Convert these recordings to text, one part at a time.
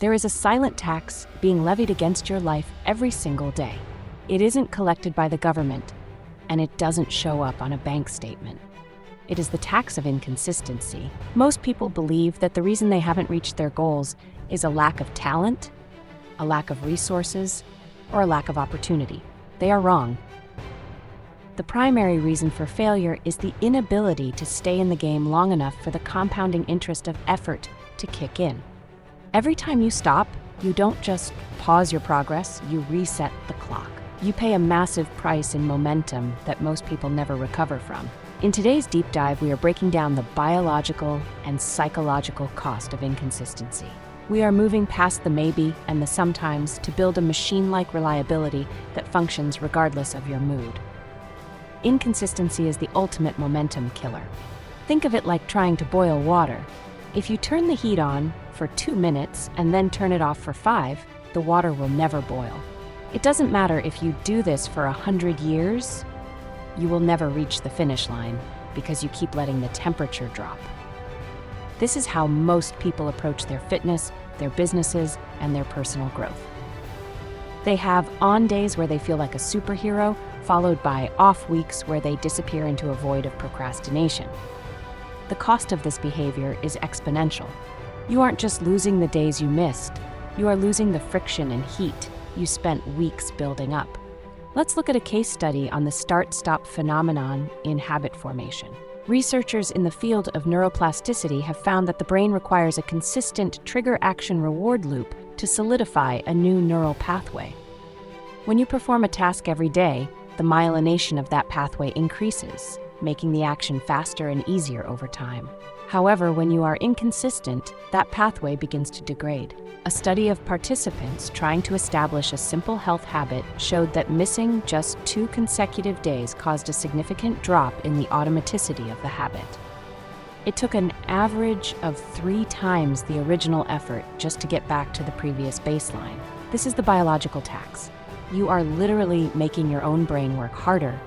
There is a silent tax being levied against your life every single day. It isn't collected by the government, and it doesn't show up on a bank statement. It is the tax of inconsistency. Most people believe that the reason they haven't reached their goals is a lack of talent, a lack of resources, or a lack of opportunity. They are wrong. The primary reason for failure is the inability to stay in the game long enough for the compounding interest of effort to kick in. Every time you stop, you don't just pause your progress, you reset the clock. You pay a massive price in momentum that most people never recover from. In today's deep dive, we are breaking down the biological and psychological cost of inconsistency. We are moving past the maybe and the sometimes to build a machine-like reliability that functions regardless of your mood. Inconsistency is the ultimate momentum killer. Think of it like trying to boil water. If you turn the heat on for 2 minutes and then turn it off for 5, the water will never boil. It doesn't matter if you do this for 100 years, you will never reach the finish line because you keep letting the temperature drop. This is how most people approach their fitness, their businesses, and their personal growth. They have on days where they feel like a superhero, followed by off weeks where they disappear into a void of procrastination. The cost of this behavior is exponential. You aren't just losing the days you missed, you are losing the friction and heat you spent weeks building up. Let's look at a case study on the start-stop phenomenon in habit formation. Researchers in the field of neuroplasticity have found that the brain requires a consistent trigger-action-reward loop to solidify a new neural pathway. When you perform a task every day, the myelination of that pathway increases, making the action faster and easier over time. However, when you are inconsistent, that pathway begins to degrade. A study of participants trying to establish a simple health habit showed that missing just 2 consecutive days caused a significant drop in the automaticity of the habit. It took an average of 3 times the original effort just to get back to the previous baseline. This is the biological tax. You are literally making your own brain work harder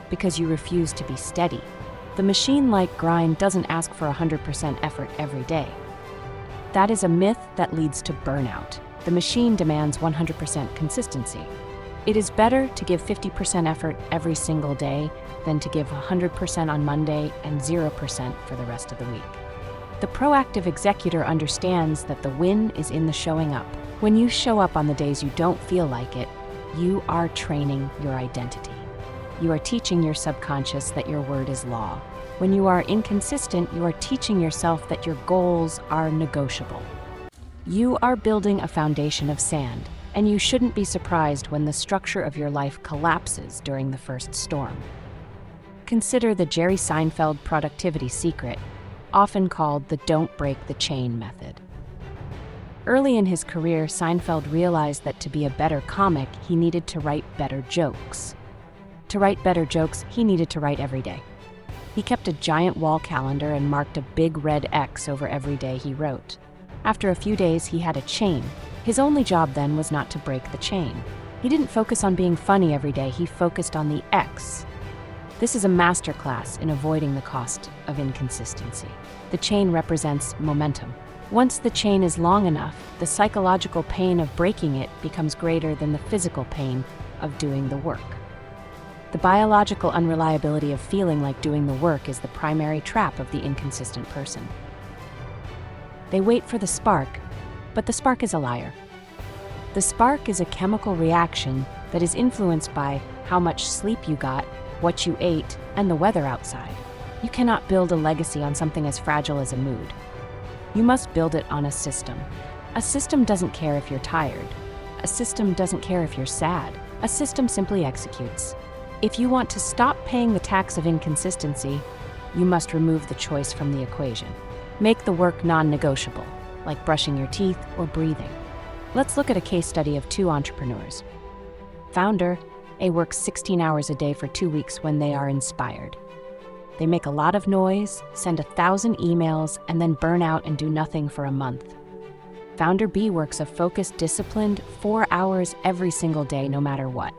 because you refuse to be steady. The machine-like grind doesn't ask for 100% effort every day. That is a myth that leads to burnout. The machine demands 100% consistency. It is better to give 50% effort every single day than to give 100% on Monday and 0% for the rest of the week. The proactive executor understands that the win is in the showing up. When you show up on the days you don't feel like it, you are training your identity. You are teaching your subconscious that your word is law. When you are inconsistent, you are teaching yourself that your goals are negotiable. You are building a foundation of sand, and you shouldn't be surprised when the structure of your life collapses during the first storm. Consider the Jerry Seinfeld productivity secret, often called the don't break the chain method. Early in his career, Seinfeld realized that to be a better comic, he needed to write better jokes. To write better jokes, he needed to write every day. He kept a giant wall calendar and marked a big red X over every day he wrote. After a few days, he had a chain. His only job then was not to break the chain. He didn't focus on being funny every day, he focused on the X. This is a masterclass in avoiding the cost of inconsistency. The chain represents momentum. Once the chain is long enough, the psychological pain of breaking it becomes greater than the physical pain of doing the work. The biological unreliability of feeling like doing the work is the primary trap of the inconsistent person. They wait for the spark, but the spark is a liar. The spark is a chemical reaction that is influenced by how much sleep you got, what you ate, and the weather outside. You cannot build a legacy on something as fragile as a mood. You must build it on a system. A system doesn't care if you're tired. A system doesn't care if you're sad. A system simply executes. If you want to stop paying the tax of inconsistency, you must remove the choice from the equation. Make the work non-negotiable, like brushing your teeth or breathing. Let's look at a case study of 2 entrepreneurs. Founder A works 16 hours a day for 2 weeks when they are inspired. They make a lot of noise, send 1,000 emails, and then burn out and do nothing for a month. Founder B works a focused, disciplined 4 hours every single day, no matter what.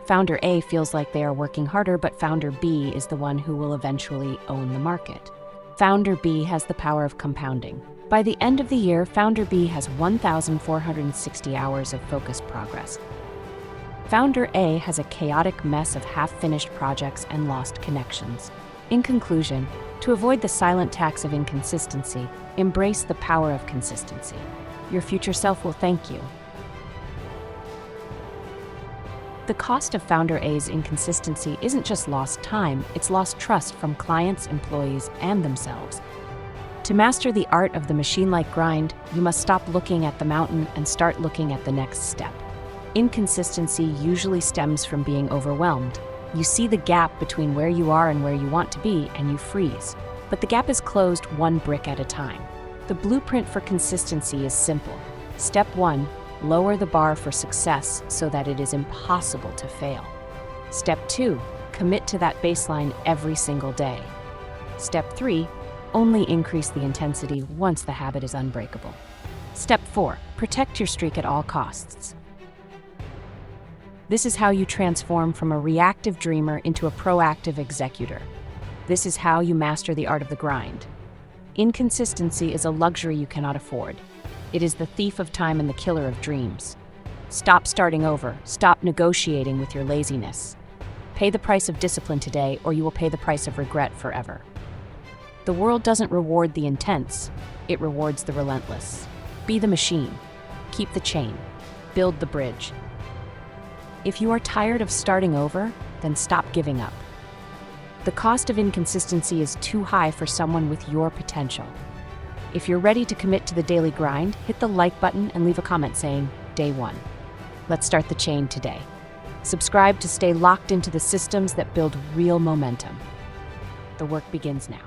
Founder A feels like they are working harder, but Founder B is the one who will eventually own the market. Founder B has the power of compounding. By the end of the year, Founder B has 1,460 hours of focused progress. Founder A has a chaotic mess of half-finished projects and lost connections. In conclusion, to avoid the silent tax of inconsistency, embrace the power of consistency. Your future self will thank you. The cost of Founder A's inconsistency isn't just lost time, it's lost trust from clients, employees, and themselves. To master the art of the machine-like grind, you must stop looking at the mountain and start looking at the next step. Inconsistency usually stems from being overwhelmed. You see the gap between where you are and where you want to be, and you freeze. But the gap is closed one brick at a time. The blueprint for consistency is simple. Step 1, lower the bar for success so that it is impossible to fail. Step 2, commit to that baseline every single day. Step 3, only increase the intensity once the habit is unbreakable. Step 4, protect your streak at all costs. This is how you transform from a reactive dreamer into a proactive executor. This is how you master the art of the grind. Inconsistency is a luxury you cannot afford. It is the thief of time and the killer of dreams. Stop starting over. Stop negotiating with your laziness. Pay the price of discipline today, or you will pay the price of regret forever. The world doesn't reward the intense, it rewards the relentless. Be the machine. Keep the chain. Build the bridge. If you are tired of starting over, then stop giving up. The cost of inconsistency is too high for someone with your potential. If you're ready to commit to the daily grind, hit the like button and leave a comment saying, Day 1. Let's start the chain today. Subscribe to stay locked into the systems that build real momentum. The work begins now.